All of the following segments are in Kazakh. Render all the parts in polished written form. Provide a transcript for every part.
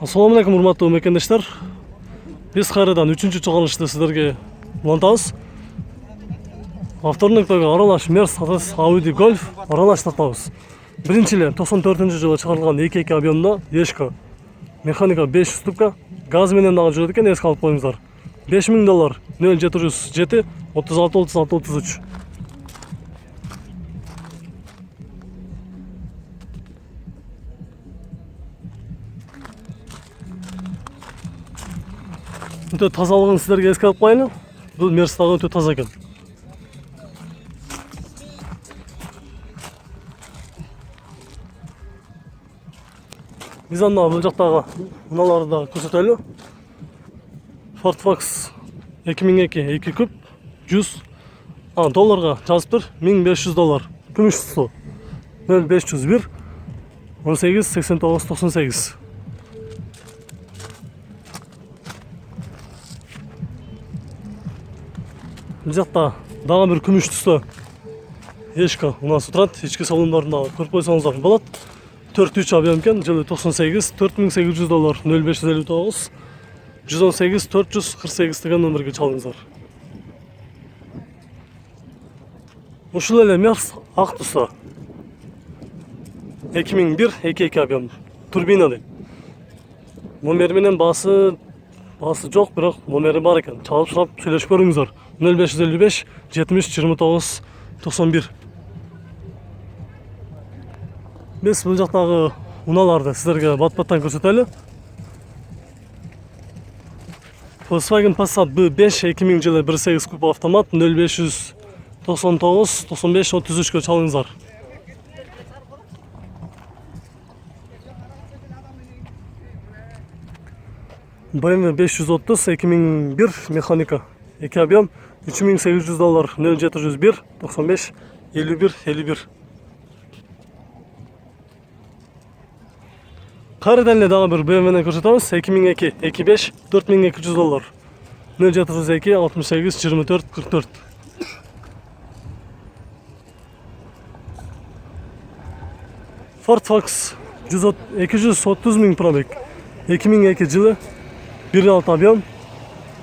Assalamu alaikum урматтуу мекендештер. Биз кайрадан 3-чү чыгарылышты сиздерге улантабыз. Авторлуктагы аралаш Mercedes Audi Golf аралаш тартабыз. Биринчи эле 94-жылы чыгарылган 2.2 объемдо Ешка механика 5 ступка газ менен дагы жүрөт экен, эске алып коюңуздар. $5000 0707 36 36 33. Өтө тазалыгын сиздерге эске алып коелу. Бул Мерс дагы өтө таза экен. Биз анда бул жактагы унааларды да көрсөтөлү. Ford Fox 2002 2 куб 100 долларга жазыптыр. $1500. Күмүш суу 0501 18 89 98. Бул жакта дагы бир күмүш түстө Ешка унаасы турат. Ички салондорунда көрүп койсоңуздар болот. 4.3 объем екен, жылы 98, $4800 0559 118 448 деген номерге чалыңыздар. Ушул эле Мерс ак түсті 2001 2.2 объем турбина дейт. Номер менен баасы жок, бирок номери бар экен. Чалып сурап сүйлөшүп көрүңүздөр. 0555 70 29 91. Биз бул жактагы унааларды сиздерге бат-баттан көрсөтөлү. Volkswagen Passat B5 2000 жылы 1.8 куб автомат 0599 95 33 чалыңыздар. BMW 530 2001 механика 2 объем $3800 0701 95 51 51. Кайрадан эле дагы бир BMW-ни көрсөтөбүз. 2002 25 $4200 0702 68 24 44. Ford Fox 230 000 пробег 2002 жылы 1.6 объем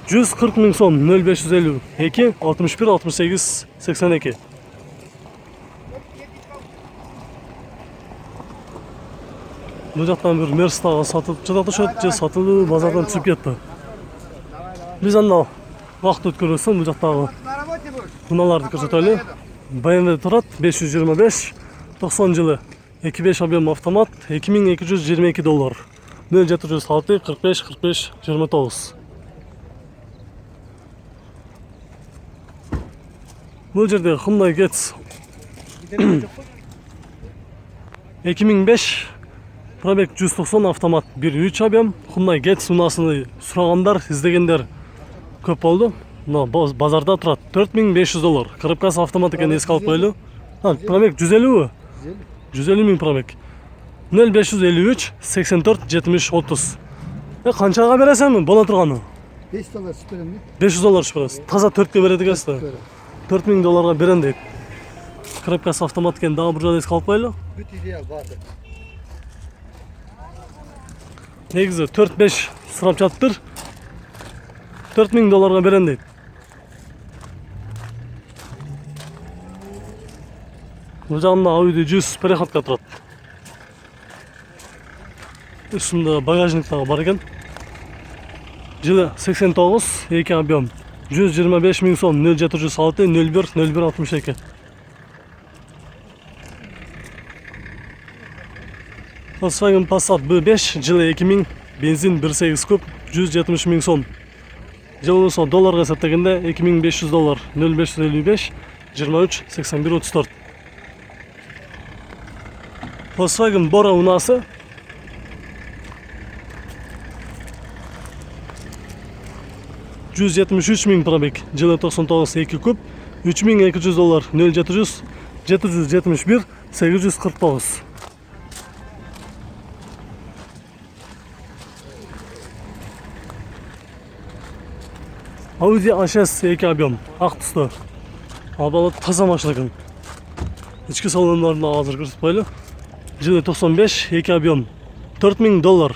140 000 сом 0552 61 68 82. Бул жактан бир Мерс дагы сатылып жатышат, же сатылып базардан түшүп кетти. Биз анда вакыт өткөрөбүз, бул жактагы унааларды көрсөтөлү. BMW турат 525 90 жылы 2.5 объем автомат $2222 0706 45 45 29. Бул жерде Hyundai Getz 2005 пробег 190 автомат 1.3 объем Hyundai Getz унаасын сурагандар, издегендер көп болду. Мына базарда турат $4500. Коробкасы автомат экен, эске алып коелу. Пробег 150 000 пробег 0553 84 70 30. Канчага бересиң? Боло турганы? $5 берем. $500 бересиз. Таза 4кө берет экенсиз. $4000 берем дейт. Коробкасы автомат экен, дагы бир жолу эске алып коелу. Бүт идея бар. Негизи 4-5 сурап жатыптыр. $4000 берем дейт. Бул жагында Audi 100 переходка турат. Үстүндө багажник дагы бар экен. Жылы 89 2 объем 125 000 сом 0706 01 01 62. Volkswagen Passat B5 жылы 2000 бензин 1.8 куб 170 000 сом. Жылы долларга эсептегенде $2500 0555 23 81 34. Volkswagen Bora унаасы 173 000 пробег жылы 99 2 куб $3200 0700 771 849. Audi A6 2 объем ак түстө. Абалы таза машина экен. Ички салондорунда азыр көрсөтүп коелу. жылы 95, 2 объем. $4000.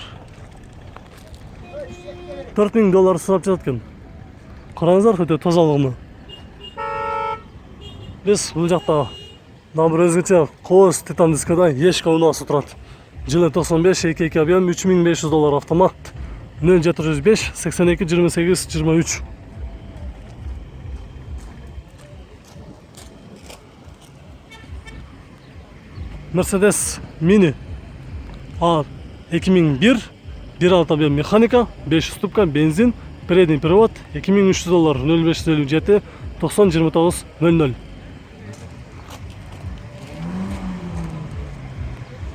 $4000 сұрап жатқан. Қараңыздар, өте тазалығына. Біз бұл жақта бір өзгеше қоғыз титан дискада ешкі унасы тұрады. Жылы 95, 2 объем, $3500 автомат. 0705 82 28 23. Mercedes Mini A 2001 1.6 объем механика, 500 ступка, бензин, передний привод, $2300, 0557 90 29 00.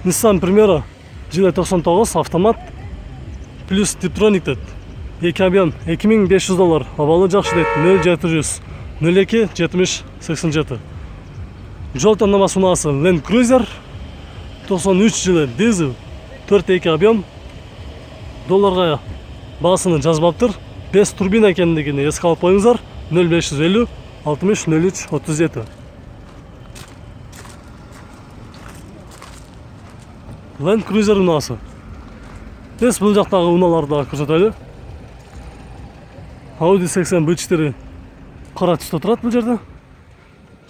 Nissan Primera жылы 99 автомат плюс Tiptronic деді. 2 объем $2500, авалы жақшы деді. 0700 02 70 87. Жол таңдамасы ұнасы Land Cruiser 93 жылы дизель 4.2 объем. Долларға басыны жазбаптыр. 5 турбина екендігіне еске алып қойыңыздар. 0550 60 03 37. Land Cruiser ұнасы. Біз бұл жақтағы ұналарды көрсетелі. Audi 80 B4 қара түсті тұрады бұл жерде.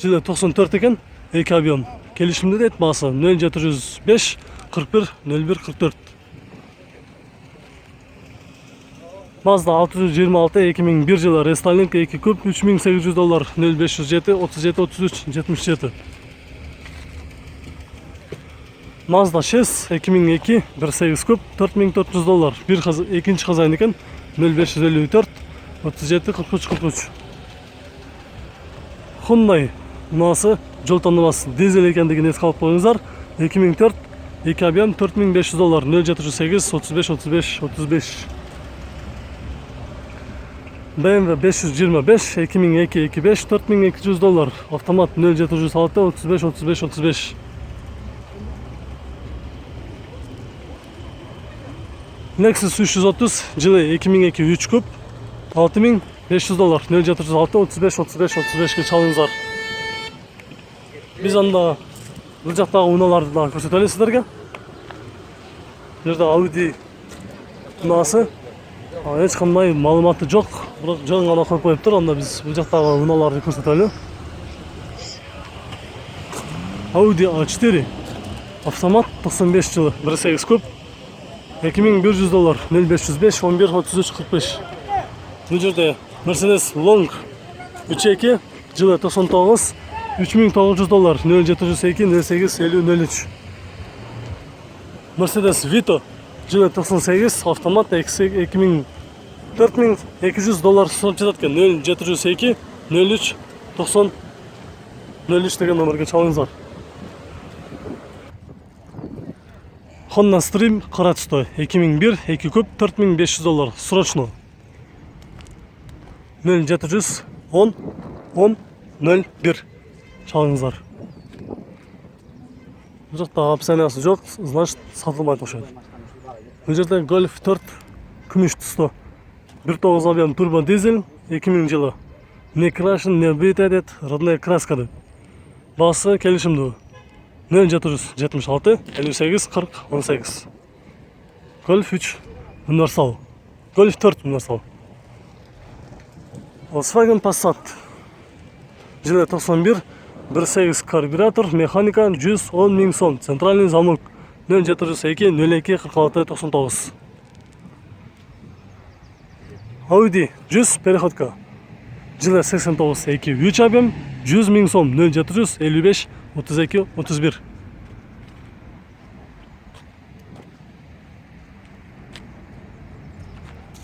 Жылы 94 екен, 2 объем. Келішімді дейт басы 0705 41 01 44. Mazda 626 2001 жылы рестайлинг 2 куб $3800, 0507 37 33 77. Mazda 6 2002 1.8 куб $4400, екінші хозяин екен, 0554 37 43 43. Hyundai ұнасы жол таңдамасы дизель екендігін еске алып қойыңыздар. 2004 2 объем $4500, 0708 35 35 35. BMW 525 2002 25 $4200, автомат 0706 35 35 35. Lexus 330 жылы 2002 3 куб $6500, 0706 35 35 35-ке чалыңыздар. Біз анда бұл жақтағы ұналарды да көрсетелі сіздерге. Жерде Audi ұнасы. Ешқандай малыматы жоқ, бірақ жоғын ғана қойып қойып тұр. Анда біз бұл жақтағы ұналарды көрсетелі. Audi A4 автомат 95 жылы 1.8 куб $2100, 0505 11 33 45. Бұл жерде Mercedes Long 3.2 жылы 99 $3900, 0702 08 50 03. Mercedes Vito жылы 98 автомат $4200 сұрап жатқан. 0702 03 90 03 деген номерге чалыңыздар. Honda Stream қара түсті 2001 2 куб $4500, срочно. 0710 10 01 чалыңыздар. Бұл жақта опциясы жоқ, значит сатылмайды ұқсайды. Бұл жерде Golf 4 күміш түсті 1.9 объем турбо дизель 2000 жылы. Не крашен, не бейті деді, родная краска деді. Басы келішімді 0776 58 40 18. Golf 3 универсал. Golf 4 универсал. Volkswagen Passat жылы 91 1.8 карбюратор, механика 110 000 сом, центральный замок 0702 02 46 99. Audi 100 переходка жылы 89 2 3 объем 100 000 сом, 0755 32 31.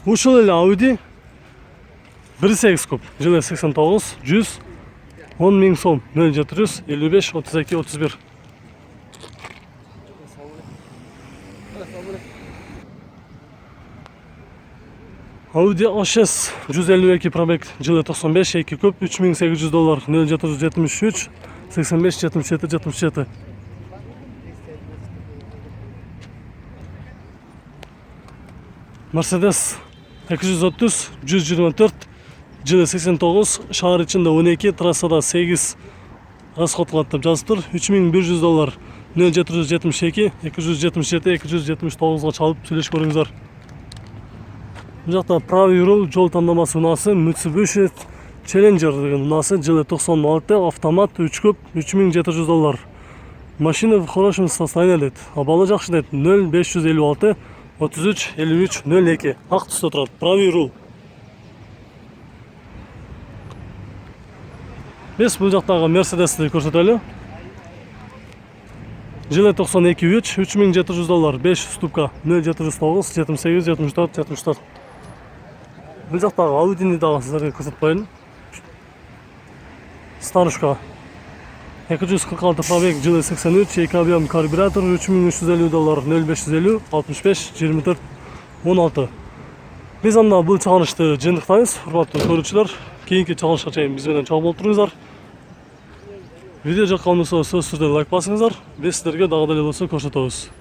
Ушыл эле Audi 1.8 куб жылы 89 100 000 сом, 0755 32 31. Audi A6 152 пробег жылы 95 2 куб $3800, 0773 85 77 77. Mercedes 230 124 жылы 89 шаар içinde 12 трассада 8 расход кылат деп жазып тұр. $3100, 0772 277 279-га чалып сүйлөшүп көрүңүздөр. Бул жакта правый руль жол тандамасы унаасы Mitsubishi Challenger деген унаасы жылы 96 автомат 3 көп $3700. Машина в хорошем состоянии дейт. Абалы жакшы дейт. 0556 33 53 02. Ак түстө турат. Правый руль. Биз бул жактагы Mercedes'ти көрсөтөлү. Жылы 92 $3700, 5 ступка 0709 78 74 74. Бул жактагы Audi'ни дагы сиздерге көрсөтүп коеюн. Старушка 246 пробег, жылы 83, эки объем карбюратор $3350, 0550 65 24 16. Биз анда бул чыгарышты жыйынтыктайбыз. Урматтуу көрүүчүлөр, кийинки чыгарышка чейин биз менен чогуу болуп туруңуздар. Видео жаккан болсо сөзсүз түрдө лайк басыңыздар. Биз сиздерге дагы деле болсо көрсөтөбүз.